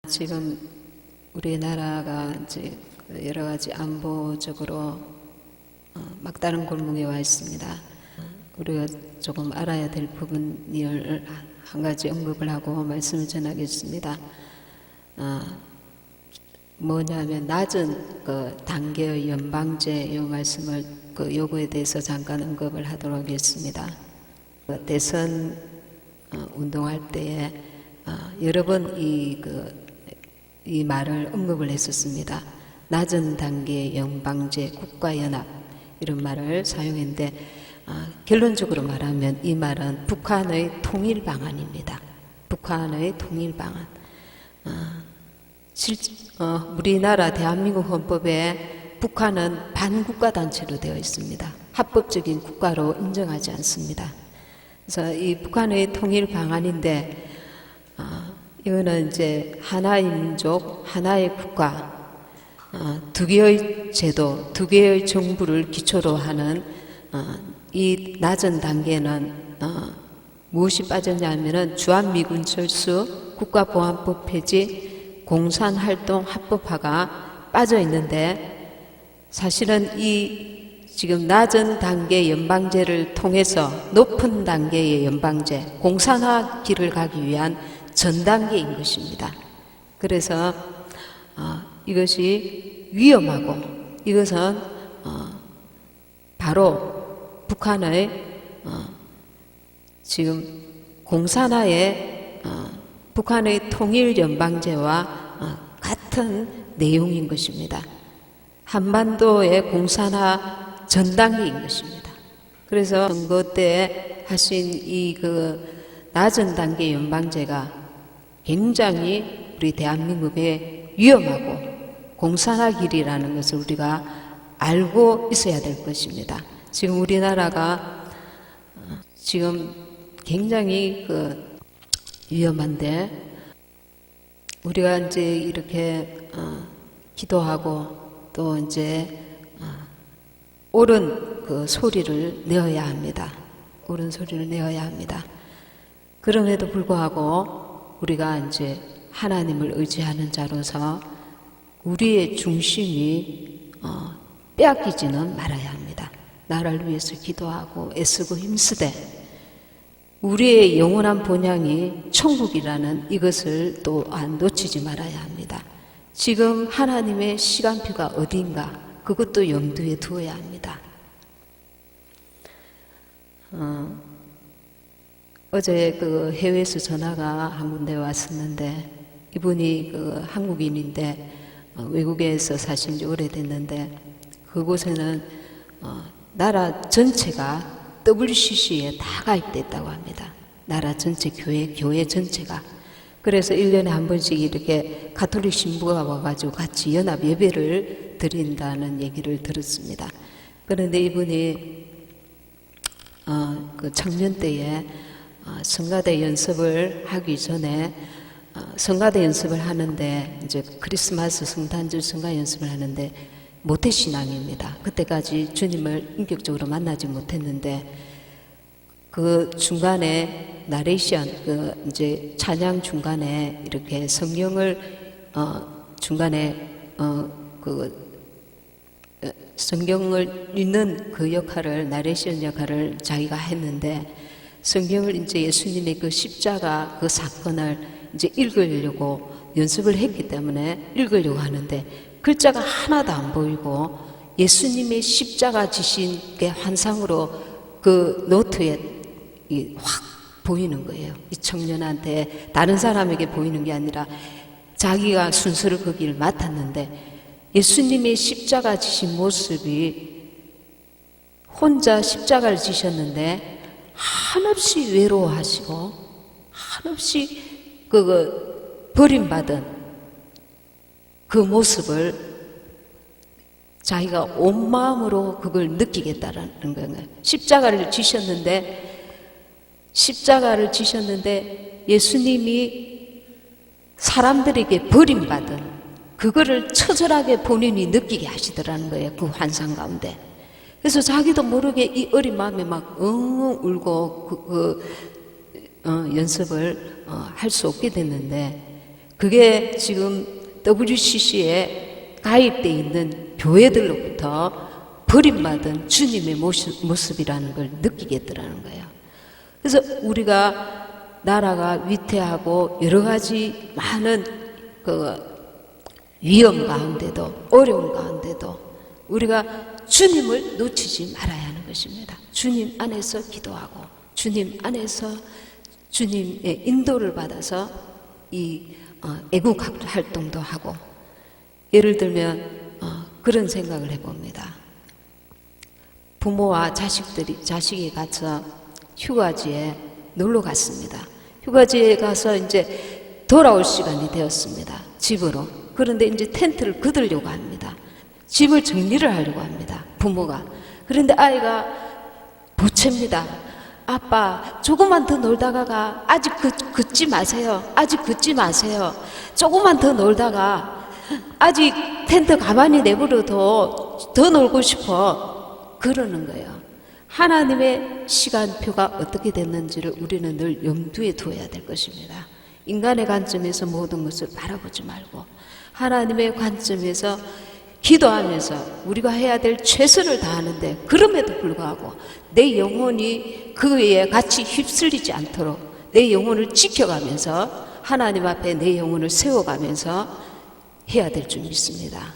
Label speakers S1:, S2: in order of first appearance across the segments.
S1: 지금 우리나라가 이제 여러 가지 안보적으로 막다른 골목에 와 있습니다. 우리가 조금 알아야 될 부분을 한 가지 언급을 하고 말씀을 전하겠습니다. 뭐냐면 낮은 그 단계의 연방제 이 말씀을 그 요구에 대해서 잠깐 언급을 하도록 하겠습니다. 대선 운동할 때에 여러 번 이 말을 언급을 했었습니다. 낮은 단계의 연방제 국가연합 이런 말을 사용했는데 결론적으로 말하면 이 말은 북한의 통일 방안입니다. 북한의 통일 방안. 우리나라 대한민국 헌법에 북한은 반국가 단체로 되어 있습니다. 합법적인 국가로 인정하지 않습니다. 그래서 이 북한의 통일 방안인데 이거는 이제 하나의 민족, 하나의 국가, 두 개의 제도, 두 개의 정부를 기초로 하는 이 낮은 단계는 무엇이 빠졌냐면은 주한미군 철수, 국가보안법 폐지, 공산활동 합법화가 빠져 있는데 사실은 이 지금 낮은 단계 연방제를 통해서 높은 단계의 연방제, 공산화 길을 가기 위한 전 단계인 것입니다. 그래서 이것이 위험하고 이것은 바로 북한의 지금 공산화의 북한의 통일연방제와 같은 내용인 것입니다. 한반도의 공산화 전 단계인 것입니다. 그래서 선거 때 하신 이 낮은 단계 연방제가 굉장히 우리 대한민국에 위험하고 공산화 길이라는 것을 우리가 알고 있어야 될 것입니다. 지금 우리나라가 지금 굉장히 위험한데 우리가 이제 이렇게 기도하고 또 이제 옳은 소리를 내어야 합니다. 옳은 소리를 내어야 합니다. 그럼에도 불구하고 우리가 이제 하나님을 의지하는 자로서 우리의 중심이 빼앗기지는 말아야 합니다. 나라를 위해서 기도하고 애쓰고 힘쓰되 우리의 영원한 본향이 천국이라는 이것을 또한 놓치지 말아야 합니다. 지금 하나님의 시간표가 어디인가 그것도 염두에 두어야 합니다. 어제 해외에서 전화가 한 군데 왔었는데 이분이 한국인인데 외국에서 사신 지 오래됐는데 그곳에는 나라 전체가 WCC에 다 가입됐다고 합니다. 나라 전체 교회 전체가. 그래서 1년에 한 번씩 이렇게 가톨릭 신부가 와가지고 같이 연합 예배를 드린다는 얘기를 들었습니다. 그런데 이분이 청년 때에 성가대 연습을 하기 전에 성가대 연습을 하는데 이제 크리스마스 성탄절 성가 연습을 하는데 모태신앙입니다. 그때까지 주님을 인격적으로 만나지 못했는데 그 중간에 나레이션 이제 찬양 중간에 이렇게 성경을 중간에 성경을 읽는 그 역할을 나레이션 역할을 자기가 했는데 성경을 이제 예수님의 그 십자가 그 사건을 이제 읽으려고 연습을 했기 때문에 읽으려고 하는데 글자가 하나도 안 보이고 예수님의 십자가 지신 게 환상으로 그 노트에 확 보이는 거예요. 이 청년한테 다른 사람에게 보이는 게 아니라 자기가 순서를 거기를 맡았는데 예수님의 십자가 지신 모습이 혼자 십자가를 지셨는데 한없이 외로워하시고 한없이 버림받은 그 모습을 자기가 온 마음으로 그걸 느끼겠다라는 거예요. 십자가를 지셨는데 예수님이 사람들에게 버림받은 그거를 처절하게 본인이 느끼게 하시더라는 거예요. 그 환상 가운데. 그래서 자기도 모르게 이 어린 마음에 막 엉엉 울고 연습을 할 수 없게 됐는데 그게 지금 WCC에 가입되어 있는 교회들로부터 버림받은 주님의 모습이라는 걸 느끼겠더라는 거예요. 그래서 우리가 나라가 위태하고 여러 가지 많은 위험 가운데도 어려운 가운데도 우리가 주님을 놓치지 말아야 하는 것입니다. 주님 안에서 기도하고 주님 안에서 주님의 인도를 받아서 이 애국 활동도 하고, 예를 들면 그런 생각을 해봅니다. 부모와 자식이 가서 휴가지에 놀러 갔습니다. 휴가지에 가서 이제 돌아올 시간이 되었습니다. 집으로. 그런데 이제 텐트를 걷으려고 합니다. 집을 정리를 하려고 합니다. 부모가. 그런데 아이가 보채입니다. 아빠, 조금만 더 놀다가 가. 아직 걷지 마세요. 아직 걷지 마세요. 조금만 더 놀다가, 아직 텐트 가만히 내버려둬. 더 놀고 싶어. 그러는 거예요. 하나님의 시간표가 어떻게 됐는지를 우리는 늘 염두에 두어야 될 것입니다. 인간의 관점에서 모든 것을 바라보지 말고 하나님의 관점에서 기도하면서 우리가 해야 될 최선을 다하는데, 그럼에도 불구하고 내 영혼이 그에 같이 휩쓸리지 않도록 내 영혼을 지켜가면서 하나님 앞에 내 영혼을 세워가면서 해야 될 줄 믿습니다.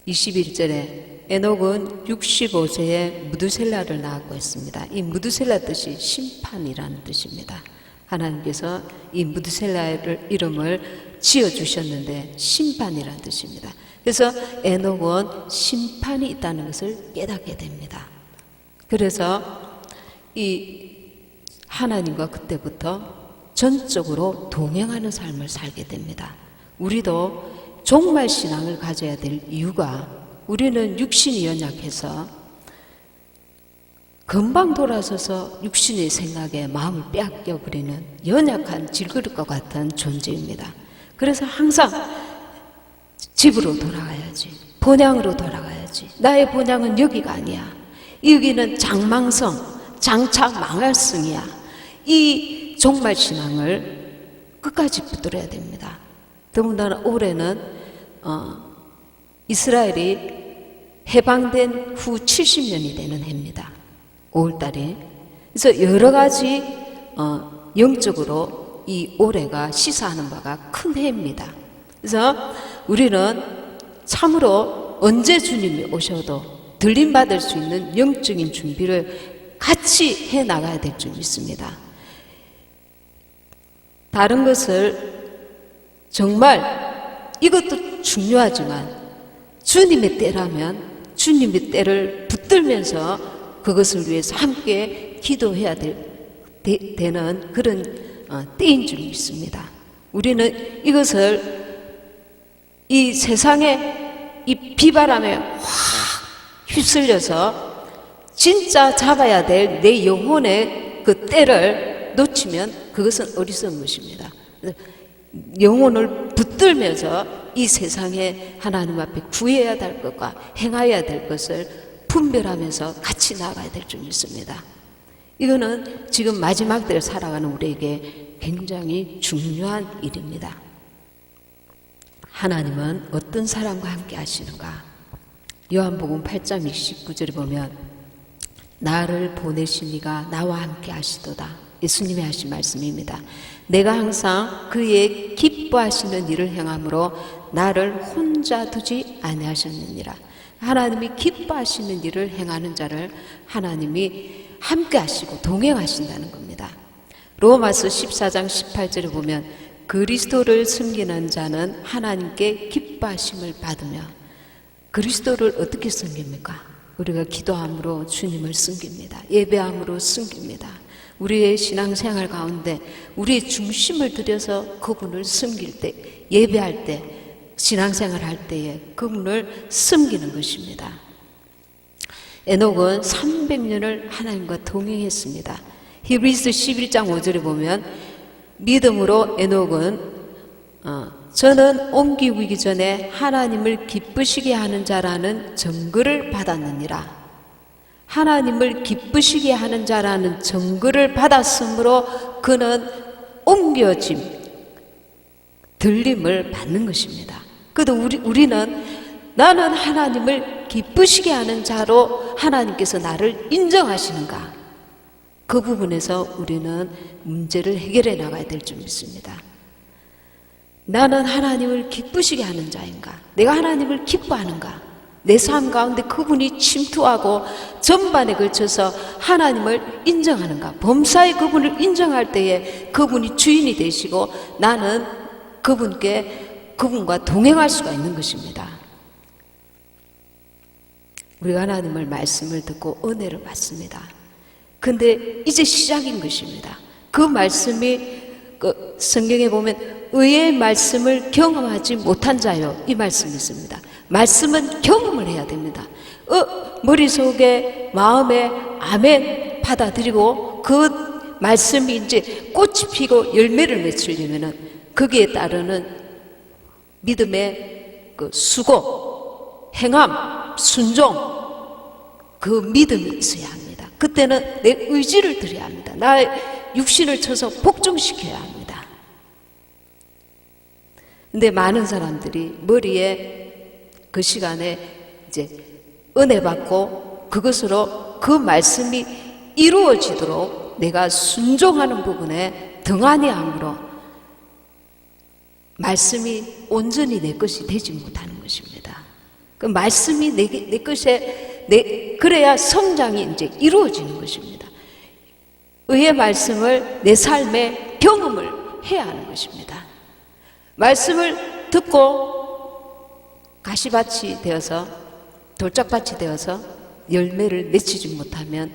S1: 21절에 에녹은 65세에 무드셀라를 낳았고 했습니다. 이 무드셀라 뜻이 심판이라는 뜻입니다. 하나님께서 이 무드셀라의 이름을 지어주셨는데 심판이라는 뜻입니다. 그래서 에녹은 심판이 있다는 것을 깨닫게 됩니다. 그래서 이 하나님과 그때부터 전적으로 동행하는 삶을 살게 됩니다. 우리도 종말 신앙을 가져야 될 이유가, 우리는 육신이 연약해서 금방 돌아서서 육신의 생각에 마음을 빼앗겨버리는 연약한 질그릇과 같은 존재입니다. 그래서 항상 집으로 돌아가야지, 본향으로 돌아가야지, 나의 본향은 여기가 아니야, 여기는 장망성, 장차 망할 성이야, 이 종말 신앙을 끝까지 붙들어야 됩니다. 더군다나 올해는 이스라엘이 해방된 후 70년이 되는 해입니다. 5월달에. 그래서 여러 가지 영적으로 이 올해가 시사하는 바가 큰 해입니다. 그래서 우리는 참으로 언제 주님이 오셔도 들림받을 수 있는 영적인 준비를 같이 해 나가야 될 줄 믿습니다. 다른 것을 정말 이것도 중요하지만 주님의 때라면 주님의 때를 붙들면서 그것을 위해서 함께 기도해야 되는 그런 때인 줄 믿습니다. 우리는 이것을 이 세상에 이 비바람에 확 휩쓸려서 진짜 잡아야 될 내 영혼의 그 때를 놓치면 그것은 어리석은 것입니다. 영혼을 붙들면서 이 세상에 하나님 앞에 구해야 될 것과 행해야 될 것을 분별하면서 같이 나가야 될 줄 믿습니다. 이거는 지금 마지막 때를 살아가는 우리에게 굉장히 중요한 일입니다. 하나님은 어떤 사람과 함께 하시는가? 요한복음 8장 29절에 보면 나를 보내신 이가 나와 함께 하시도다. 예수님이 하신 말씀입니다. 내가 항상 그의 기뻐하시는 일을 행함으로 나를 혼자 두지 아니하셨느니라. 하나님이 기뻐하시는 일을 행하는 자를 하나님이 함께 하시고 동행하신다는 겁니다. 로마서 14장 18절에 보면 그리스도를 섬기는 자는 하나님께 기뻐하심을 받으며, 그리스도를 어떻게 섬깁니까? 우리가 기도함으로 주님을 섬깁니다. 예배함으로 섬깁니다. 우리의 신앙생활 가운데 우리의 중심을 들여서 그분을 섬길 때, 예배할 때, 신앙생활 할 때에 그분을 섬기는 것입니다. 에녹은 300년을 하나님과 동행했습니다. 히브리서 11장 5절에 보면 믿음으로 에녹은 저는 옮기기 전에 하나님을 기쁘시게 하는 자라는 증거를 받았느니라. 하나님을 기쁘시게 하는 자라는 증거를 받았으므로 그는 옮겨짐, 들림을 받는 것입니다. 그래도 우리는 나는 하나님을 기쁘시게 하는 자로 하나님께서 나를 인정하시는가? 그 부분에서 우리는 문제를 해결해 나가야 될 줄 믿습니다. 나는 하나님을 기쁘시게 하는 자인가? 내가 하나님을 기뻐하는가? 내 삶 가운데 그분이 침투하고 전반에 걸쳐서 하나님을 인정하는가? 범사에 그분을 인정할 때에 그분이 주인이 되시고 나는 그분과 동행할 수가 있는 것입니다. 우리가 하나님의 말씀을 듣고 은혜를 받습니다. 근데 이제 시작인 것입니다. 그 말씀이 성경에 보면 의의 말씀을 경험하지 못한 자요, 이 말씀이 있습니다. 말씀은 경험을 해야 됩니다. 머릿속에 마음에 아멘 받아들이고 그 말씀이 이제 꽃이 피고 열매를 맺으려면은 거기에 따르는 믿음의 그 수고, 행함, 순종, 그 믿음이 있어야 합니다. 그때는 내 의지를 드려야 합니다. 나의 육신을 쳐서 복종시켜야 합니다. 근데 많은 사람들이 머리에 그 시간에 이제 은혜 받고 그것으로 그 말씀이 이루어지도록 내가 순종하는 부분에 등한히 함으로 말씀이 온전히 내 것이 되지 못하는 것입니다. 그 말씀이 내 것에 그래야 성장이 이제 이루어지는 것입니다. 의의 말씀을 내 삶에 경험을 해야 하는 것입니다. 말씀을 듣고 가시밭이 되어서 돌짝밭이 되어서 열매를 맺히지 못하면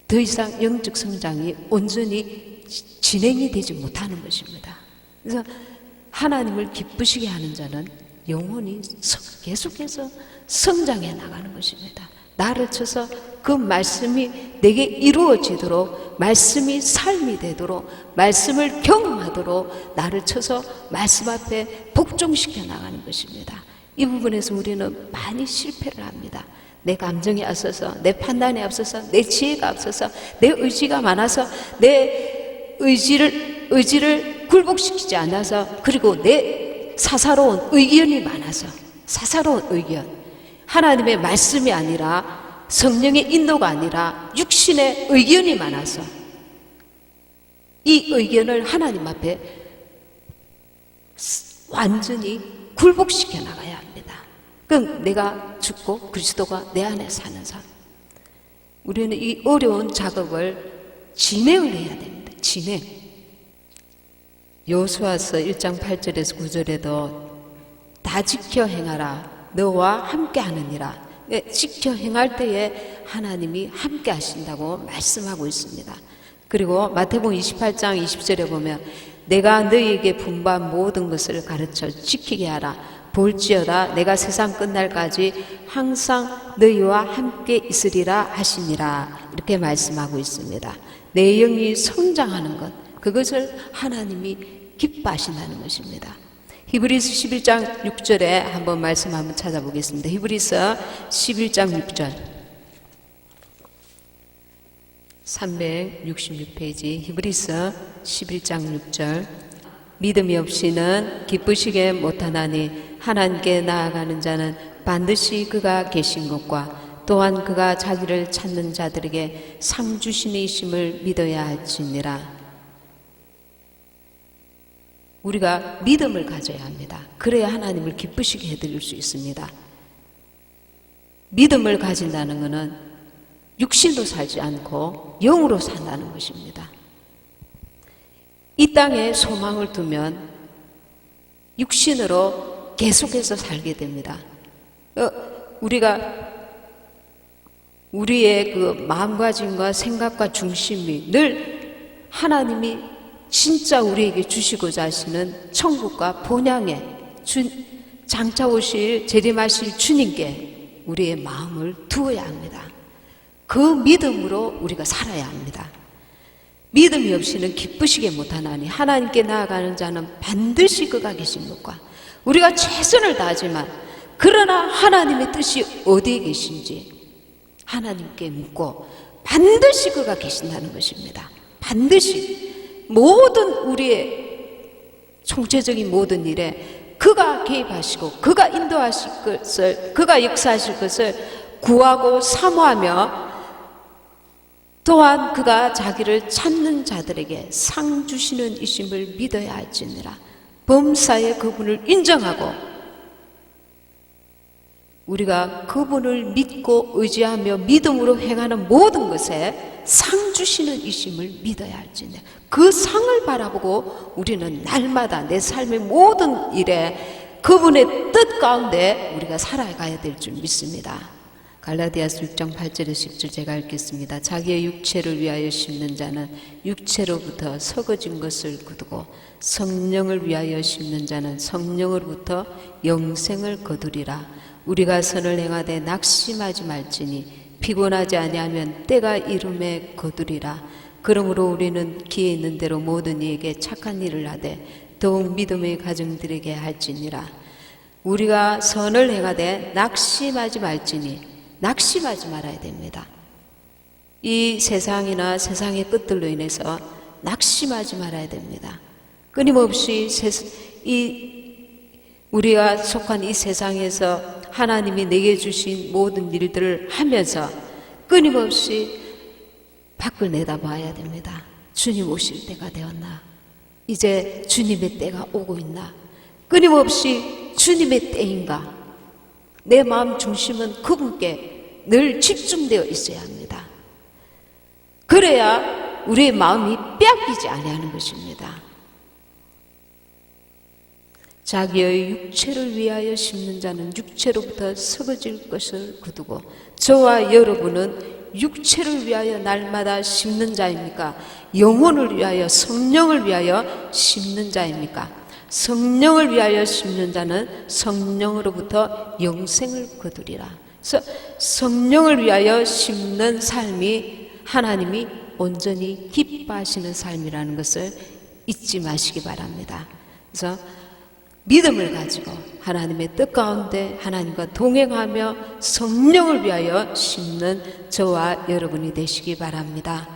S1: 더 이상 영적 성장이 온전히 진행이 되지 못하는 것입니다. 그래서 하나님을 기쁘시게 하는 자는 영혼이 계속해서 성장해 나가는 것입니다. 나를 쳐서 그 말씀이 내게 이루어지도록, 말씀이 삶이 되도록, 말씀을 경험하도록 나를 쳐서 말씀 앞에 복종시켜 나가는 것입니다. 이 부분에서 우리는 많이 실패를 합니다. 내 감정에 앞서서, 내 판단에 앞서서, 내 지혜가 앞서서, 내 의지가 많아서, 내 의지를 굴복시키지 않아서, 그리고 내 사사로운 의견이 많아서, 사사로운 의견, 하나님의 말씀이 아니라 성령의 인도가 아니라 육신의 의견이 많아서 이 의견을 하나님 앞에 완전히 굴복시켜 나가야 합니다. 그럼 내가 죽고 그리스도가 내 안에 사는 삶. 우리는 이 어려운 작업을 진행을 해야 됩니다. 진행. 여호수아서 1장 8절에서 9절에도 다 지켜 행하라. 너와 함께 하느니라. 지켜 행할 때에 하나님이 함께 하신다고 말씀하고 있습니다. 그리고 마태복음 28장 20절에 보면 내가 너희에게 분부한 모든 것을 가르쳐 지키게 하라. 볼지어다 내가 세상 끝날까지 항상 너희와 함께 있으리라 하시니라. 이렇게 말씀하고 있습니다. 내 영이 성장하는 것, 그것을 하나님이 기뻐하신다는 것입니다. 히브리서 11장 6절에 한번 말씀 한번 찾아보겠습니다. 히브리서 11장 6절 366페이지 히브리서 11장 6절 믿음이 없이는 기쁘시게 못하나니 하나님께 나아가는 자는 반드시 그가 계신 것과 또한 그가 자기를 찾는 자들에게 상 주시는 이심을 믿어야 할지니라. 우리가 믿음을 가져야 합니다. 그래야 하나님을 기쁘시게 해드릴 수 있습니다. 믿음을 가진다는 것은 육신으로 살지 않고 영으로 산다는 것입니다. 이 땅에 소망을 두면 육신으로 계속해서 살게 됩니다. 우리의 그 마음가짐과 생각과 중심이 늘 하나님이 진짜 우리에게 주시고자 하시는 천국과 본향에 장차 오실 재림하실 주님께 우리의 마음을 두어야 합니다. 그 믿음으로 우리가 살아야 합니다. 믿음이 없이는 기쁘시게 못하나니 하나님께 나아가는 자는 반드시 그가 계신 것과 우리가 최선을 다하지만 그러나 하나님의 뜻이 어디에 계신지 하나님께 묻고 반드시 그가 계신다는 것입니다. 반드시 모든 우리의 총체적인 모든 일에 그가 개입하시고 그가 인도하실 것을, 그가 역사하실 것을 구하고 사모하며, 또한 그가 자기를 찾는 자들에게 상 주시는 이심을 믿어야 할지니라. 범사에 그분을 인정하고 우리가 그분을 믿고 의지하며 믿음으로 행하는 모든 것에 상 주시는 이심을 믿어야 할지니라. 그 상을 바라보고 우리는 날마다 내 삶의 모든 일에 그분의 뜻 가운데 우리가 살아가야 될 줄 믿습니다. 갈라디아서 6장 8절에서 10절 제가 읽겠습니다. 자기의 육체를 위하여 심는 자는 육체로부터 썩어진 것을 거두고 성령을 위하여 심는 자는 성령으로부터 영생을 거두리라. 우리가 선을 행하되 낙심하지 말지니 피곤하지 아니하면 때가 이름에 거두리라. 그러므로 우리는 기에 있는 대로 모든 이에게 착한 일을 하되 더욱 믿음의 가정들에게 할지니라. 우리가 선을 행하되 낙심하지 말지니, 낙심하지 말아야 됩니다. 이 세상이나 세상의 끝들로 인해서 낙심하지 말아야 됩니다. 끊임없이 우리가 속한 이 세상에서 하나님이 내게 주신 모든 일들을 하면서 끊임없이 밖을 내다봐야 됩니다. 주님 오실 때가 되었나? 이제 주님의 때가 오고 있나? 끊임없이 주님의 때인가? 내 마음 중심은 그분께 늘 집중되어 있어야 합니다. 그래야 우리의 마음이 빼앗기지 아니하는 것입니다. 자기의 육체를 위하여 심는 자는 육체로부터 썩어질 것을 거두고, 저와 여러분은 육체를 위하여 날마다 심는 자입니까? 영혼을 위하여, 성령을 위하여 심는 자입니까? 성령을 위하여 심는 자는 성령으로부터 영생을 거두리라. 그래서 성령을 위하여 심는 삶이 하나님이 온전히 기뻐하시는 삶이라는 것을 잊지 마시기 바랍니다. 그래서 믿음을 가지고 하나님의 뜻 가운데 하나님과 동행하며 성령을 위하여 심는 저와 여러분이 되시기 바랍니다.